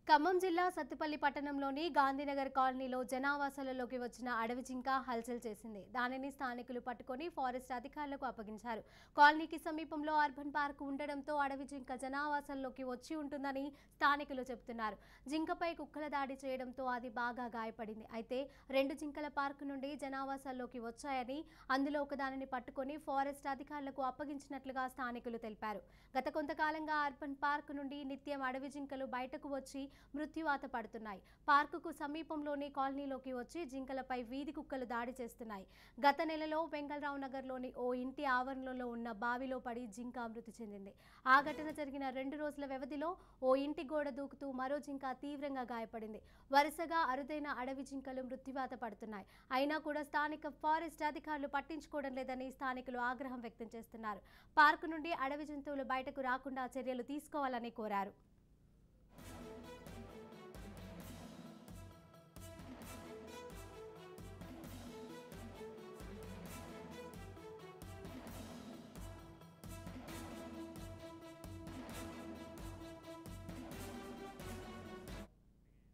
ఖమ్మం జిల్లా సత్తుపల్లి పట్టణంలోని గాంధీనగర్ కాలనీలో జనావాసాలలోకి వచ్చిన అడవి జింక హల్చల్ చేసింది. దానిని స్థానికులు పట్టుకొని ఫారెస్ట్ అధికారులకు అప్పగించారు. కాలనీకి సమీపంలో అర్బన్ పార్క్ ఉండడంతో అడవి జింక జనావాసాల్లోకి వచ్చి ఉంటుందని స్థానికులు చెబుతున్నారు. జింకపై కుక్కల దాడి చేయడంతో అది బాగా గాయపడింది. అయితే 2 జింకల పార్క్ నుండి జనావాసాల్లోకి వచ్చాయని, అందులో ఒకదానిని పట్టుకొని ఫారెస్ట్ అధికారులకు అప్పగించినట్లుగా స్థానికులు తెలిపారు. గత కొంతకాలంగా అర్బన్ పార్క్ నుండి నిత్యం అడవి జింకలు బయటకు వచ్చి మృత్యువాత పడుతున్నాయి. పార్కుకు సమీపంలోని కాలనీలోకి వచ్చి జింకలపై వీధి కుక్కలు దాడి చేస్తున్నాయి. గత నెలలో వెంగళరావు నగర్లోని ఓ ఇంటి ఆవరణలో ఉన్న బావిలో పడి జింక మృతి చెందింది. ఆ ఘటన జరిగిన 2 రోజుల వ్యవధిలో ఓ ఇంటి గోడ దూకుతూ మరో జింక తీవ్రంగా గాయపడింది. వరుసగా అరుదైన అడవి జింకలు మృత్యువాత పడుతున్నాయి. అయినా కూడా స్థానిక ఫారెస్ట్ అధికారులు పట్టించుకోవడం లేదని స్థానికులు ఆగ్రహం వ్యక్తం చేస్తున్నారు. పార్కు నుండి అడవి జంతువులు బయటకు రాకుండా చర్యలు తీసుకోవాలని కోరారు.